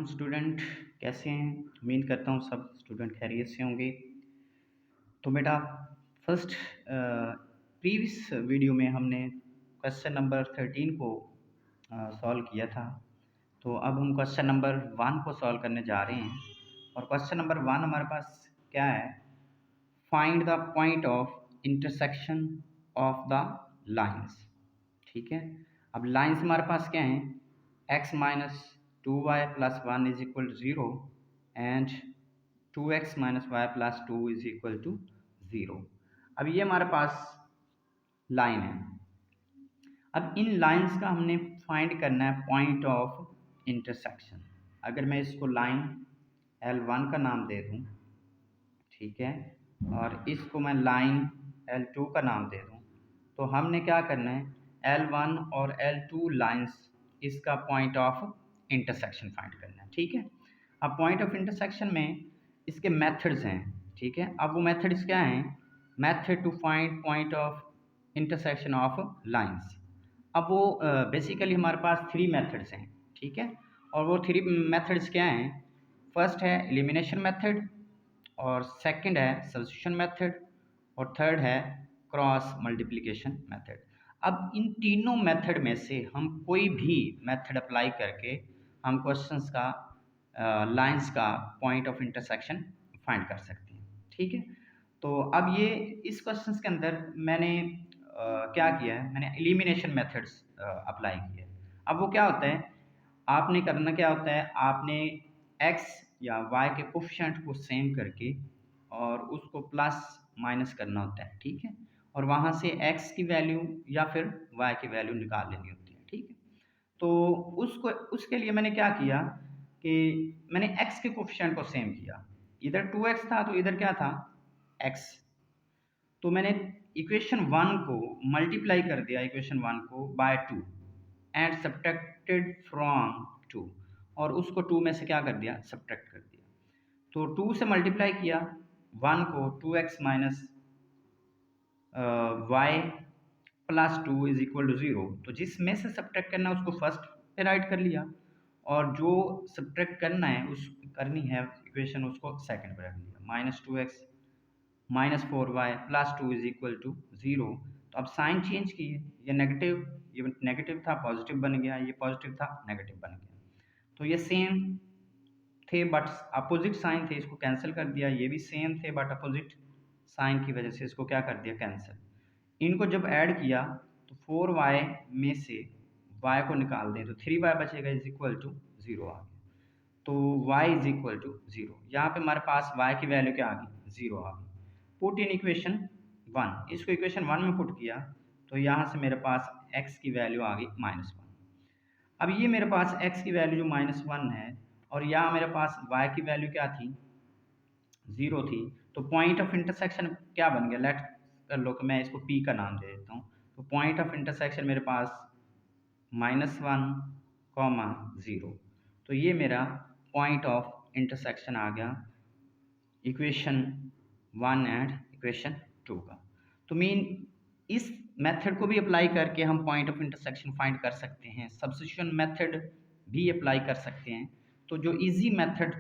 Student कैसे हैं? उम्मीद करता हूँ सब स्टूडेंट खैरियत से होंगे। तो बेटा फर्स्ट प्रीवियस वीडियो में हमने क्वेश्चन नंबर 13 को सॉल्व किया था। तो अब हम क्वेश्चन नंबर 1 को सॉल्व करने जा रहे हैं। और क्वेश्चन नंबर 1 हमारे पास क्या है? Find the point of intersection of the lines. ठीक है, अब लाइंस हमारे पास क्या हैं? x minus 2y plus 1 is equal to 0 and 2x minus y plus 2 is equal to 0। अब ये हमारे पास लाइन है। अब इन लाइंस का हमने फाइंड करना है पॉइंट ऑफ इंटरसेक्शन। अगर मैं इसको लाइन L1 का नाम दे दूं, ठीक है, और इसको मैं लाइन L2 का नाम दे दूं, तो हमने क्या करना है? L1 और L2 लाइंस इसका पॉइंट ऑफ इंटरसेक्शन फाइंड करना है। ठीक है, अब पॉइंट ऑफ इंटरसेक्शन में इसके मेथड्स हैं। ठीक है, अब वो मेथड्स क्या हैं? Method to find point of intersection of lines. अब वो बेसिकली हमारे पास 3 मेथड्स हैं। ठीक है, और वो 3 मेथड्स क्या हैं? फर्स्ट है एलिमिनेशन मेथड, और सेकंड है सब्स्टिट्यूशन मेथड, और थर्ड है क्रॉस मल्टीप्लिकेशन मेथड। अब इन तीनों मेथड में से हम कोई भी मेथड अप्लाई करके हम क्वेश्चंस का लाइंस का पॉइंट ऑफ इंटरसेक्शन फाइंड कर सकते हैं। ठीक है, तो अब ये इस क्वेश्चंस के अंदर मैंने क्या किया है? मैंने एलिमिनेशन मेथड्स अप्लाई किए हैं। अब वो क्या होता है? आपने करना क्या होता है? आपने x या y के कोफिशिएंट को सेम करके और उसको प्लस माइनस करना होता है। ठीक है, और वहाँ से x की वैल्यू या फिर y की वैल्यू निकाल लेनी होती है। ठीक है, तो उसके लिए मैंने क्या किया कि मैंने x के कोफिशिएंट को सेम किया। इधर 2x था तो इधर क्या था? x। तो मैंने इक्वेशन 1 को मल्टीप्लाई कर दिया, इक्वेशन 1 को बाय 2 एंड सब्ट्रैक्टेड फ्रॉम 2, और उसको 2 में से क्या कर दिया? सब्ट्रैक्ट कर दिया। तो 2 से मल्टीप्लाई किया 1 को 2x minus y plus 2 is equal to 0। तो जिसमें से सब्ट्रैक्ट करना है उसको फर्स्ट पे राइट कर लिया, और जो सब्ट्रैक्ट करना है उस करनी है इक्वेशन उसको सेकंड पे रख लिया। Minus 2x minus 4y plus 2 is equal to 0। तो अब साइन चेंज किए, ये नेगेटिव था पॉजिटिव बन गया, ये पॉजिटिव था नेगेटिव बन गया। तो ये सेम थे बट अपोजिट साइन थे, इसको कैंसिल कर दिया। ये भी सेम थे बट अपोजिट साइन की वजह से इसको क्या कर दिया? कैंसिल। इनको जब ऐड किया तो 4y में से y को निकाल दें तो 3y बचेगा इज इक्वल टू 0 आ गया। तो y इज इक्वल टू 0। यहाँ पे हमारे पास y की वैल्यू क्या आ गई? 0 आ गई। पुट इन इक्वेशन 1, इसको इक्वेशन 1 में पुट किया तो यहाँ से मेरे पास x की वैल्यू आ गई -1। अब ये मेरे पास x की वैल्यू जो -1 है, और यहाँ मेरे पास y की वैल्यू क्या थी? 0 थी। तो पॉइंट ऑफ इंटरसेक्शन क्या बन गया? लेट कर लो कि मैं इसको p का नाम दे देता हूँ। तो पॉइंट ऑफ इंटरसेक्शन मेरे पास -1, 0। तो ये मेरा पॉइंट ऑफ इंटरसेक्शन आ गया इक्वेशन 1 एंड इक्वेशन 2 का। तो मीन इस मेथड को भी अप्लाई करके हम पॉइंट ऑफ इंटरसेक्शन फाइंड कर सकते हैं, सब्स्टिट्यूशन मेथड भी अप्लाई कर सकते हैं। तो जो इजी मेथड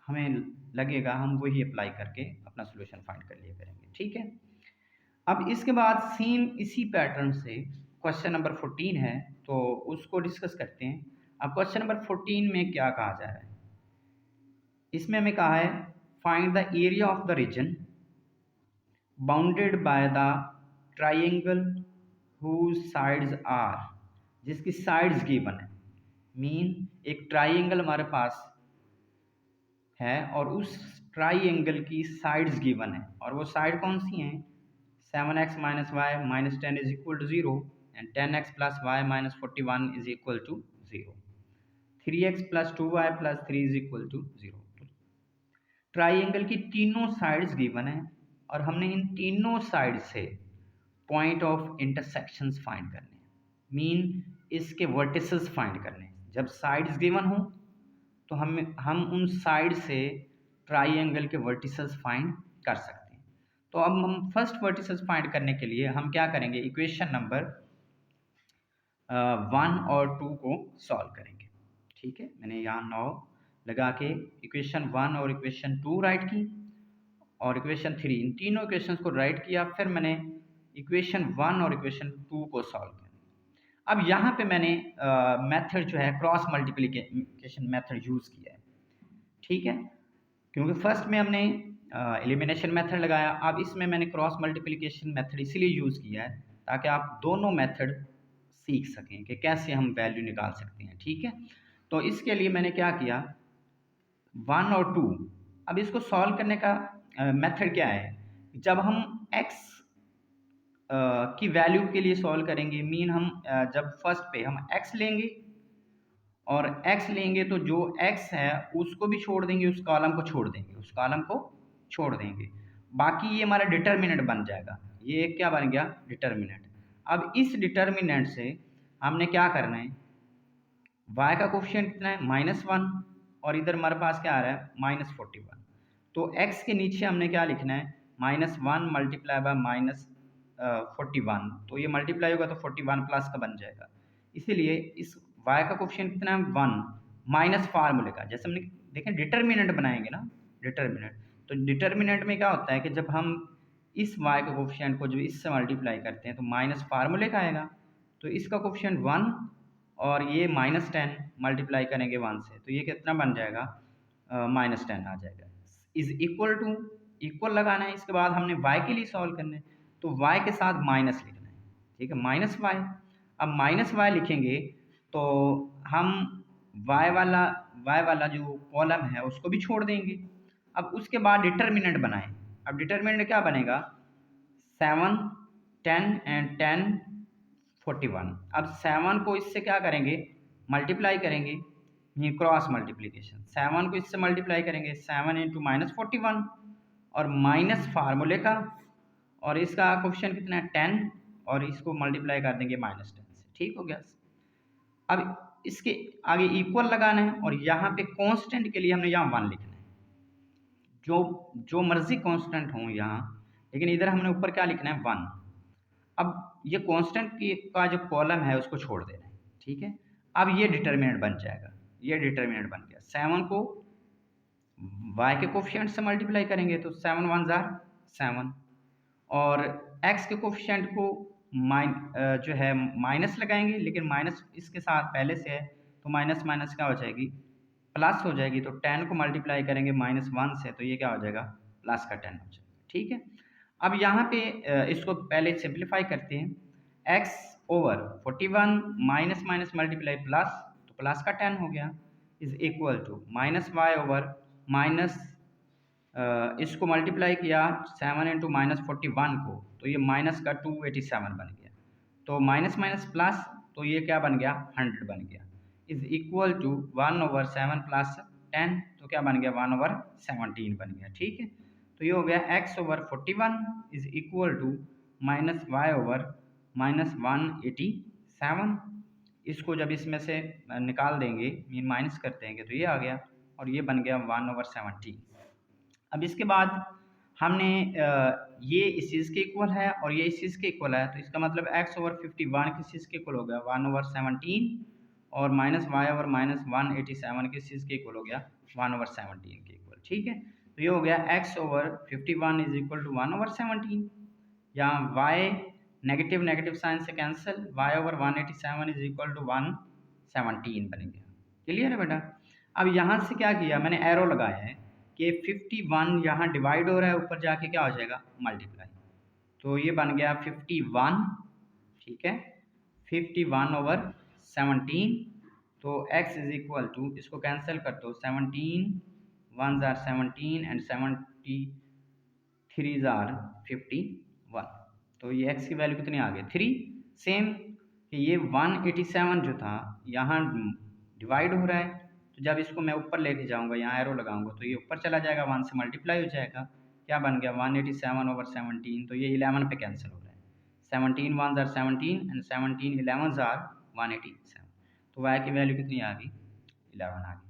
हमें लगेगा हम वही अप्लाई करके अपना सोल्यूशन फाइंड कर लिया करेंगे। ठीक है, अब इसके बाद सेम इसी पैटर्न से क्वेश्चन नंबर 14 है, तो उसको डिस्कस करते हैं। अब क्वेश्चन नंबर 14 में क्या कहा जा रहा है? इसमें हमें कहा है find the area of the reason bounded by the triangle whose sides are, जिसकी साइड्स गिवन है। मीन एक ट्राइंगल हमारे पास है और उस ट्राइंगल की साइड्स गिवन है, और वो साइड कौन सी हैं? 7x minus y minus 10 is equal to 0 and 10x plus y minus 41 is equal to 0। 3x plus 2y plus 3 is equal to 0। Triangle की तीनों साइड्स गिवन है और हमने इन तीनों साइड से पॉइंट ऑफ इंटरसेक्शंस फाइंड करने हैं। मीन इसके वर्टिसेस फाइंड करने हैं। जब साइड्स गिवन हो तो हम उन साइड से ट्राइंगल के वर्टिसेस फाइंड कर सकते हैं। तो अब हम फर्स्ट वर्टिसेस फाइंड करने के लिए हम क्या करेंगे? इक्वेशन नंबर 1 और 2 को सॉल्व करेंगे। ठीक है, मैंने यहाँ 9 लगा के इक्वेशन 1 और इक्वेशन 2 राइट की और इक्वेशन 3, इन तीनों इक्वेशंस को राइट किया। फिर मैंने इक्वेशन 1 और इक्वेशन 2 को सॉल्व किया। अब यहाँ पे मैंने मेथड जो है क्रॉस मल्टीप्लिकेशन मेथड यूज़ किया है, ठीक है, क्योंकि फर्स्ट में हमने एलिमिनेशन मेथड लगाया। अब इसमें मैंने क्रॉस मल्टीप्लिकेशन मेथड इसीलिए यूज़ किया है ताकि आप दोनों मेथड सीख सकें कि कैसे हम वैल्यू निकाल सकते हैं, ठीक है। तो इसके लिए मैंने क्या किया, 1 और 2, अब इसको सॉल्व करने का मेथड क्या है, जब हम x की वैल्यू के लिए सॉल्व करेंगे, मीन हम जब फर्स्ट पे हम x लेंगे और x लेंगे तो जो x है उसको भी छोड़ देंगे, उस कॉलम को छोड़ देंगे, उस कॉलम को छोड़ देंगे, बाकी ये हमारा डिटर्मिनेंट बन जाएगा। ये एक क्या बन गया, डिटर्मिनेंट। अब इस डिटर्मिनेंट से हमने क्या करना है, y का कोफिशिएंट कितना है, -1, और इधर हमारे पास क्या आ रहा है, -41। तो x के नीचे हमने क्या लिखना है, -1 मल्टीप्लाई बाय -41, तो ये मल्टीप्लाई होगा तो 41 प्लस का बन जाएगा। इसीलिए इस y का कोफिशिएंट कितना है, 1, माइनस फार्मूले का, जैसे हमने देखें डिटर्मिनेंट बनाएंगे ना, डिटर्मिनेंट, तो डिटर्मिनेंट में क्या होता है कि जब हम इस y के कोफिशिएंट को जब इससे मल्टीप्लाई करते हैं तो माइनस फार्मूले का आएगा, तो इसका कोफिशिएंट 1 और ये -10 मल्टीप्लाई करेंगे 1 से, तो ये कितना बन जाएगा, -10 आ जाएगा। इज इक्वल टू, इक्वल लगाना है, इसके बाद हमने y के लिए सॉल्व करना है, तो y के साथ माइनस लिखना है, ठीक है, -y। अब -y लिखेंगे तो हम y वाला जो कॉलम है उसको भी छोड़ देंगे। अब उसके बाद डिटर्मिनेंट बनाएं। अब डिटर्मिनेंट क्या बनेगा, 7, 10 एंड 10 41। अब 7 को इससे क्या करेंगे, मल्टीप्लाई करेंगे, ये क्रॉस मल्टीप्लिकेशन, 7 को इससे मल्टीप्लाई करेंगे, 7 इंटू -41 और माइनस फार्मूले का, और इसका कोफिशिएंट कितना है, 10, और इसको मल्टीप्लाई कर देंगे -10 से, ठीक हो गया। अब इसके आगे इक्वल लगाना है और यहाँ पे कांस्टेंट के लिए हमने यहाँ 1 लिखना है, जो मर्जी कांस्टेंट हो यहाँ, लेकिन इधर हमने ऊपर क्या लिखना है, 1। अब ये कांस्टेंट का जो कॉलम है उसको छोड़ देना है, ठीक है। अब ये डिटर्मिनेंट बन जाएगा, ये डिटर्मिनेंट बन गया। 7 को y के कोफिशिएंट से मल्टीप्लाई करेंगे तो 7 1 जार 7, और x के कोफिशिएंट को जो है माइनस लगाएंगे, लेकिन माइनस इसके साथ पहले से है तो माइनस माइनस क्या हो जाएगी, प्लस हो जाएगी, तो 10 को मल्टीप्लाई करेंगे -1 से, तो ये क्या हो जाएगा, प्लस का 10 हो जाएगा, ठीक है। अब यहाँ पे इसको पहले सिंप्लीफाई करते हैं, x over 41 minus minus multiply plus, तो प्लस का 10 हो गया, is equal to -y over minus, इसको मल्टीप्लाई किया 7 इंटू -41 को, तो ये माइनस का 287 बन गया, तो माइनस माइनस प्लस, तो ये क्या बन गया, 100 बन गया, इज इक्वल टू 1/7 प्लस 10, तो क्या बन गया, 1/17 बन गया, ठीक है। तो ये हो गया x over 41 is equal to -y over -187। इसको जब इसमें से निकाल देंगे, मीन माइनस कर देंगे, तो ये आ गया, और ये बन गया 1/17। अब इसके बाद हमने ये इस चीज़ के इक्वल है और ये इस चीज़ के इक्वल है, तो इसका मतलब x ओवर 51 किस चीज़ के इक्वल हो गया, 1/17, और -y ओवर -187 किस चीज़ के इक्वल हो गया, 1/17 के इक्वल, ठीक है। तो ये हो गया x over 51 is equal to 1/17, यहाँ y नेगेटिव नेगेटिव साइन से cancel, y over 187 is equal to 117 बन गया। क्लियर है बेटा। अब यहाँ से क्या किया, मैंने एरो लगाया है कि 51 यहाँ डिवाइड हो रहा है, ऊपर जाके क्या हो जाएगा, मल्टीप्लाई, तो ये बन गया 51, ठीक है, 51 ओवर 17, तो x इज इक्वल टू, इसको कैंसिल कर दो, 17 1 जार 17 एंड 73 जार 51, तो ये x की वैल्यू कितनी आ गई, 3। सेम कि ये 187 जो था यहाँ डिवाइड हो रहा है, तो जब इसको मैं ऊपर लेके जाऊंगा, यहाँ एरो लगाऊंगा, तो ये ऊपर चला जाएगा, 1 से मल्टीप्लाई हो जाएगा, क्या बन गया, 187 ओवर 17, तो ये 11 पे कैंसिल हो रहा है, 17 1 जार 17 एंड 17 11 जार 187, तो y की वैल्यू कितनी आ गई, 11 आ गई।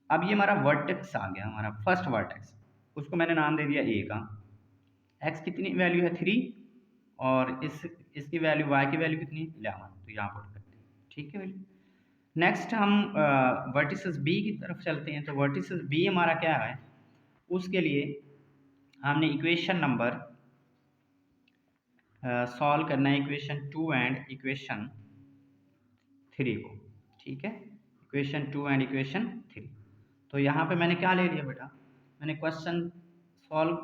अब ये हमारा वर्टेक्स आ गया, हमारा फर्स्ट वर्टेक्स, उसको मैंने नाम दे दिया a का, x कितनी वैल्यू है, 3, और इसकी वैल्यू y की वैल्यू कितनी है, 11, तो यहाँ पुट करते हैं, ठीक है भाई। नेक्स्ट हम वर्टिसेस बी की तरफ चलते हैं। तो वर्टिसेस बी हमारा क्या है, उसके लिए हमने इक्वेशन नंबर सॉल्व करना है, इक्वेशन 2 एंड इक्वेशन 3 को। ठीक है, इक्वेशन 2 एंड इक्वेशन 3। तो यहाँ पे मैंने क्या ले लिया बेटा, मैंने क्वेश्चन सॉल्व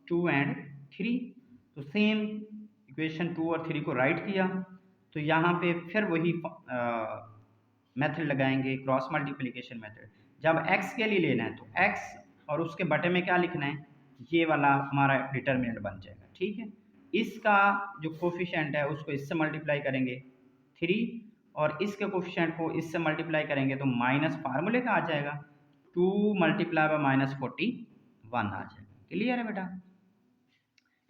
2 एंड 3। तो सेम इक्वेशन 2 और 3 को राइट किया। तो यहाँ पे फिर वही मेथड लगाएंगे, क्रॉस मल्टीप्लिकेशन मेथड। जब x के लिए लेना है तो x और उसके बटे में क्या लिखना है, ये वाला हमारा डिटर्मिनेंट बन जाएगा। ठीक है, इसका जो कोफिशिएंट है उसको इससे मल्टीप्लाई करेंगे 3, और इसके कोफिशिएंट को इससे मल्टीप्लाई करेंगे तो माइनस फार्मूले का आ जाएगा 2 मल्टीप्लाई बाय -41 आ जाएगा। क्लियर है बेटा,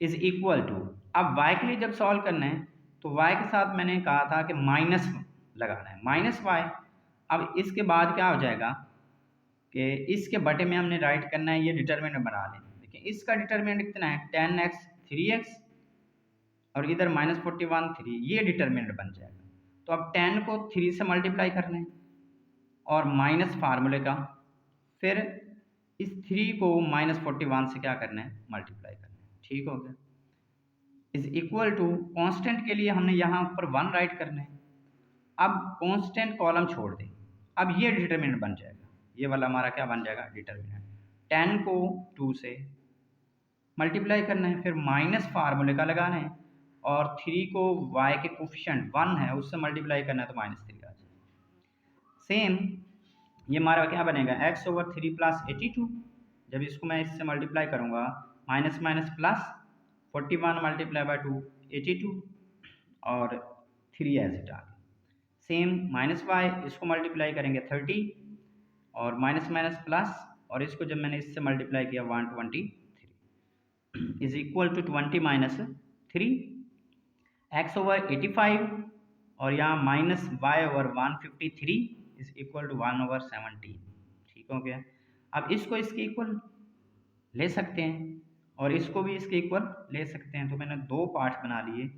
इज इक्वल टू, अब y के लिए जब सॉल्व करना है तो y के साथ मैंने कहा था कि माइनस लगाना है, माइनस y। अब इसके बाद क्या हो जाएगा कि इसके बटे में हमने राइट करना है, ये डिटरमिनेंट बना लें। देखिए इसका डिटरमिनेंट कितना है 10x 3x, और इधर -41 3, ये डिटरमिनेंट बन जाएगा। तो अब 10 को 3 से मल्टीप्लाई करना है और माइनस फार्मूले का, फिर इस 3 को -41 से क्या करना है, मल्टीप्लाई करना है। ठीक हो गया, इज इक्वल टू, कांस्टेंट के लिए हमने यहाँ ऊपर 1 राइट करना है। अब कांस्टेंट कॉलम छोड़ दें, अब ये डिटरमिनेंट बन जाएगा, ये वाला हमारा क्या बन जाएगा, डिटरमिनेंट। 10 को 2 से मल्टीप्लाई करना है, फिर माइनस फार्मूले का लगाना है, और 3 को y के कोफिशिएंट 1 है उससे मल्टीप्लाई करना है तो -3 आ जाएगा। सेम ये हमारा क्या बनेगा, x/3 + 82। जब इसको मैं इससे मल्टीप्लाई करूँगा, minus minus plus 41 multiply by 2 82, और 3 एज इट आ गया। सेम -y, इसको मल्टीप्लाई करेंगे 30, और माइनस माइनस प्लस, और इसको जब मैंने इससे मल्टीप्लाई किया 123 इज इक्वल टू 20 - 3 x/85, और यहाँ -y/153 इज इक्वल टू 1/17। ठीक हो गया, अब इसको इसके इक्वल ले सकते हैं और इसको भी इसके इक्वल ले सकते हैं। तो मैंने दो पार्ट बना लिए,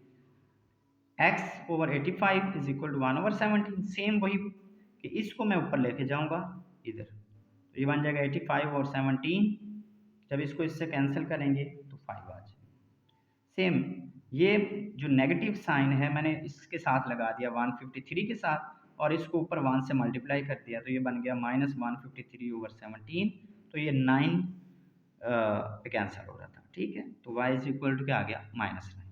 x/85 is equal to 1/17। Same वही कि इसको मैं ऊपर लेके जाऊंगा इधर, तो ये बन जाएगा 85 और 17। जब इसको इससे कैंसिल करेंगे तो 5 आ जाएगा। सेम ये जो नेगेटिव साइन है मैंने इसके साथ लगा दिया 153 के साथ, और इसको ऊपर 1 से मल्टीप्लाई कर दिया, तो ये बन गया -153/17। तो ये 9 पे कैंसिल हो रहा था। ठीक है, तो y इज इक्वल टू क्या आ गया, -9।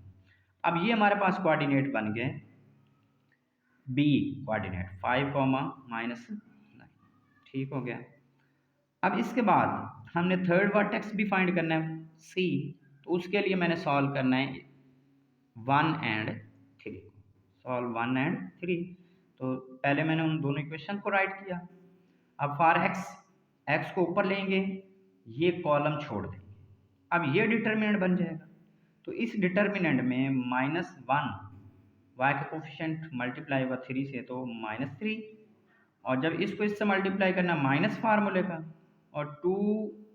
अब ये हमारे पास कोऑर्डिनेट बन गए b कोऑर्डिनेट 5, -9। ठीक हो गया, अब इसके बाद हमने थर्ड वर्टेक्स भी फाइंड करना है c। तो उसके लिए मैंने सॉल्व करना है 1 एंड 3, सॉल्व 1 एंड 3। तो पहले मैंने उन दोनों इक्वेशन को राइट किया। अब फॉर x को ऊपर लेंगे, ये कॉलम छोड़ देंगे, अब ये डिटरमिनेंट बन जाएगा। तो इस डिटरमिनेंट में -1 y का कोफिशिएंट मल्टीप्लाई हुआ 3 से तो -3, और जब इसको इससे मल्टीप्लाई करना माइनस फार्मूले का, और 2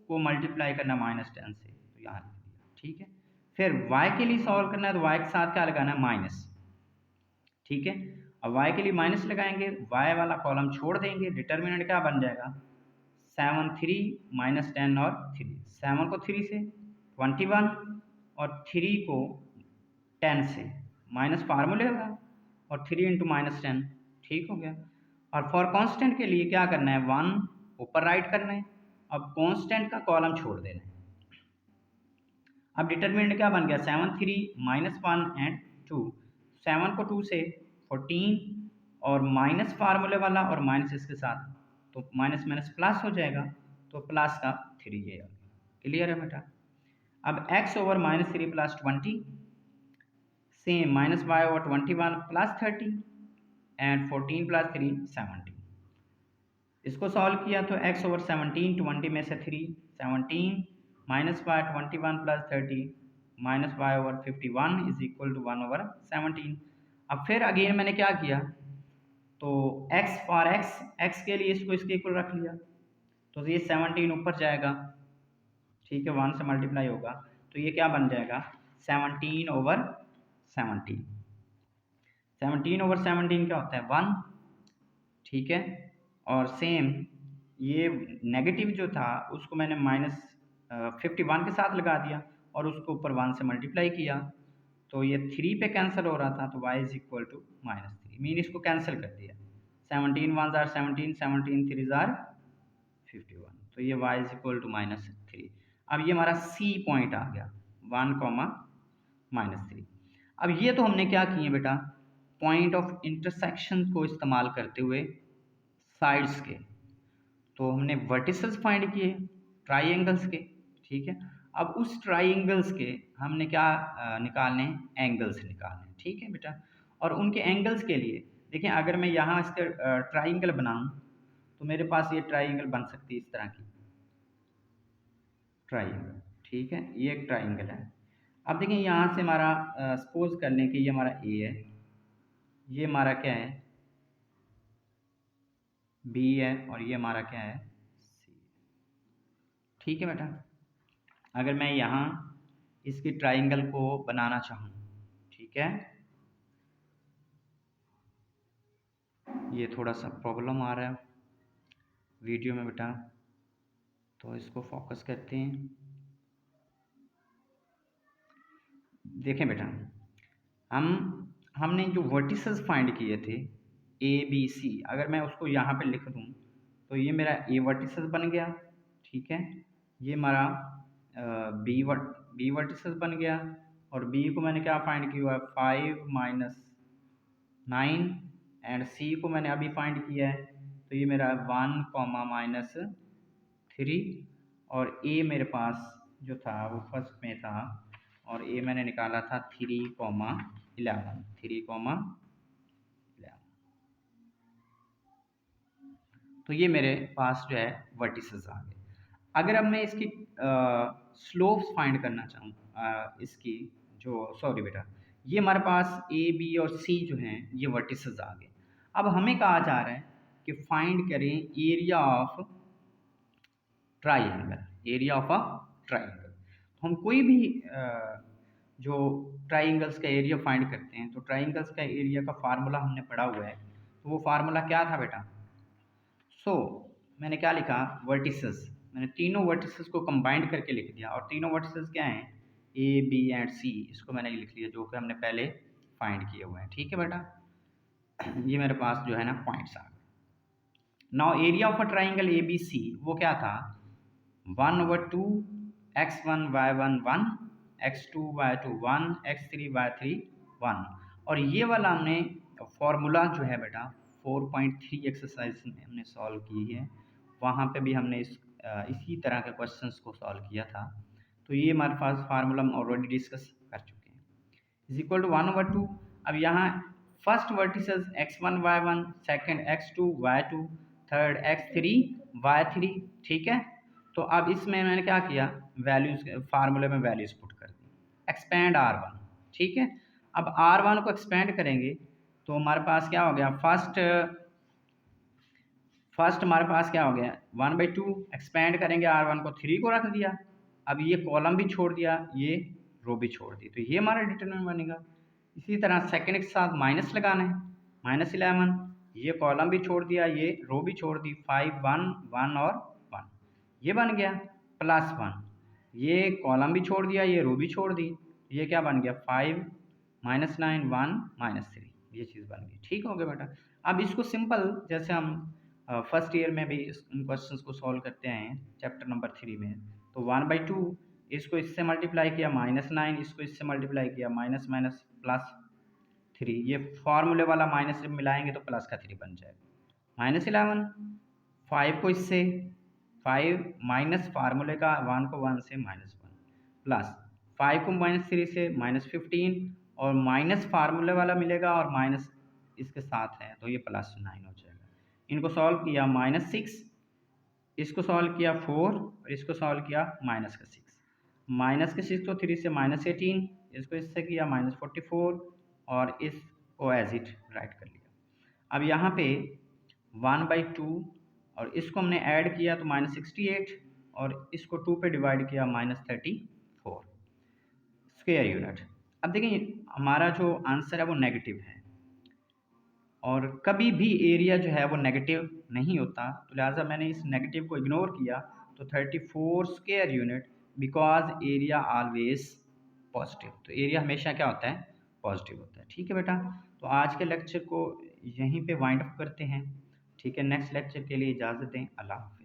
को मल्टीप्लाई करना -10 से, तो यहाँ लिख दिया। ठीक है, फिर y के लिए सॉल्व करना है तो y के साथ क्या लगाना है, माइनस। ठीक है, अब y के लिए माइनस लगाएंगे, y वाला कॉलम छोड़ देंगे, डिटरमिनेंट क्या बन जाएगा 7 3 -10 और 3। 7 को 3 से 21, और 3 को 10 से, माइनस फार्मूले होगा, और 3 × -10। ठीक हो गया, और फॉर कांस्टेंट के लिए क्या करना है, 1 ऊपर राइट करना है, अब कांस्टेंट का कॉलम छोड़ देना है। अब डिटरमिनेंट क्या बन गया 7 3 -1 एंड 2। 7 को 2 से 14, और माइनस फार्मूले वाला और माइनस इसके साथ, तो माइनस माइनस प्लस हो जाएगा, तो प्लस का 3 ये आ गया। क्लियर है बेटा, अब x/-3 + 20, सेम -y/21 + 30, एंड 14 + 3 17। इसको सॉल्व किया तो x/17, 20 में से 3 17, -y/21 + 30, -y/51 is equal to 1/17। अब फिर अगेन मैंने क्या किया, तो x फॉर x के लिए इसको इसके इक्वल रख लिया, तो ये 17 ऊपर जाएगा। ठीक है, 1 से मल्टीप्लाई होगा, तो ये क्या बन जाएगा 17/17। 17/17 क्या होता है 1, ठीक है। और सेम ये नेगेटिव जो था उसको मैंने -51 के साथ लगा दिया और उसको ऊपर 1 से मल्टीप्लाई किया, तो ये 3 पे कैंसिल हो रहा था, तो y is equal to -3, mean इसको कैंसिल कर दिया। 17 1 जार 17, 17 3 जार 51, तो ये y इज इक्वल टू -3। अब ये हमारा C पॉइंट आ गया 1, -3। अब ये तो हमने क्या किए बेटा, पॉइंट ऑफ इंटरसेक्शन को इस्तेमाल करते हुए साइड्स के, तो हमने वर्टिसेस फाइंड किए ट्राइंगल्स के, ठीक है। अब उस ट्राइंगल्स के हमने क्या निकालने, एंगल्स निकालने, ठीक है बेटा। और उनके एंगल्स के लिए देखिए, अगर मैं यहाँ इसके ट्राइंगल बनाऊँ तो मेरे पास ये ट्राइंगल बन सकती है इस तरह की ट्राइंगल, ठीक है। ये एक ट्राइंगल है। अब देखिए यहाँ से हमारा सपोज कर लें कि ये हमारा ए है, ये हमारा क्या है बी है, और ये हमारा क्या है सी, ठीक है बेटा। अगर मैं यहाँ इसकी ट्राइंगल को बनाना चाहूँ, ठीक है, ये थोड़ा सा प्रॉब्लम आ रहा है वीडियो में बेटा, तो इसको फोकस करते हैं। देखें बेटा, हमने जो वर्टिसेस फाइंड किए थे ए बी सी, अगर मैं उसको यहाँ पे लिख दूँ तो ये मेरा ए वर्टिसेस बन गया, ठीक है। ये हमारा बी वर्टिसेस बन गया, और बी को मैंने क्या फाइंड किया है 5 -9, एंड सी को मैंने अभी फाइंड किया है, तो ये मेरा 1, -3, और ए मेरे पास जो था वो फर्स्ट में था, और ए मैंने निकाला था 3, 11, 3, 11। तो ये मेरे पास जो है वर्टिसेस आ गए। अगर अब मैं इसकी स्लोप्स फाइंड करना चाहूँ, इसकी जो सॉरी बेटा, ये हमारे पास ए बी और सी जो हैं ये वर्टिसेस आ गए। अब हमें कहा जा रहा है कि फाइंड करें area of triangle, area of a triangle. तो हम कोई भी जो ट्राइंगल्स का एरिया फाइंड करते हैं, तो ट्राइंगल्स का एरिया का फार्मूला हमने पढ़ा हुआ है, तो वो फार्मूला क्या था बेटा, मैंने क्या लिखा, वर्टिसेस, मैंने तीनों वर्टिसेस को कंबाइंड करके लिख दिया, और तीनों वर्टिसेस क्या हैं ए बी एंड सी, इसको मैंने लिख लिया जो कि हमने पहले फाइंड किए हुए हैं, ठीक है बेटा। ये मेरे पास जो है ना पॉइंट्स आ गए। Now area of a triangle A B C वो क्या था, 1/2 x1 y1 1, x2 y2 1, x3 y3 1, और ये वाला हमने फॉर्मूला जो है बेटा 4.3 एक्सरसाइज में हमने सॉल्व की है, वहाँ पे भी हमने इसी तरह के क्वेश्चंस को सॉल्व किया था। तो ये हमारे पास फार्मूला हम ऑलरेडी डिस्कस कर चुके हैं, इज इक्वल टू 1/2। अब यहाँ first vertices x1 y1, second x2 y2, third x3 y3, ठीक है। तो अब इसमें मैंने क्या किया, वैल्यूज फार्मूले में वैल्यूज पुट कर दी, एक्सपेंड R1, ठीक है। अब R1 को एक्सपेंड करेंगे तो हमारे पास क्या हो गया, फर्स्ट हमारे पास क्या हो गया 1/2, एक्सपेंड करेंगे R1 को 3 को रख दिया, अब ये कॉलम भी छोड़ दिया, ये रो भी छोड़ दी, तो ये हमारा डिटरमिनेंट बनेगा। इसी तरह सेकंड के साथ माइनस लगाना है, -11, ये कॉलम भी छोड़ दिया, ये रो भी छोड़ दी, 5 1 1 और 1, ये बन गया +1, ये कॉलम भी छोड़ दिया, ये रो भी छोड़ दी, ये क्या बन गया 5 -9 1 -3, ये चीज़ बन गई, ठीक हो गया बेटा। अब इसको सिंपल जैसे हम फर्स्ट ईयर में भी इन क्वेश्चंस को सॉल्व करते हैं चैप्टर नंबर 3 में, तो 1/2 इसको इससे मल्टीप्लाई किया -9, इसको इससे मल्टीप्लाई किया माइनस माइनस +3, ये फार्मूले वाला माइनस जब मिलाएंगे तो प्लस का 3 बन जाएगा, -11, 5 को इससे 5 माइनस फार्मूले का 1 को 1 से -1, प्लस 5 को -3 से -15, और माइनस फार्मूले वाला मिलेगा और माइनस इसके साथ है तो ये +9 हो जाएगा। इनको सॉल्व किया -6, इसको सॉल्व किया 4, और इसको सॉल्व किया -6, -6 तो 3 से -18, इसको इससे किया -44, और इसको एज इट राइट कर लिया। अब यहाँ पे 1/2, और इसको हमने ऐड किया तो -68, और इसको 2 पे डिवाइड किया -34 स्क्वायर यूनिट। अब देखिए हमारा जो आंसर है वो नेगेटिव है, और कभी भी एरिया जो है वो नेगेटिव नहीं होता, तो लिहाजा मैंने इस नेगेटिव को इग्नोर किया। तो 34 square unit, because area always positive, तो एरिया हमेशा क्या होता है, पॉजिटिव होता है। ठीक है बेटा, तो आज के लेक्चर को यहीं पे वाइंड अप करते हैं। ठीक है, नेक्स्ट लेक्चर के लिए इजाज़त दें, अल्लाह हाफ़िज़।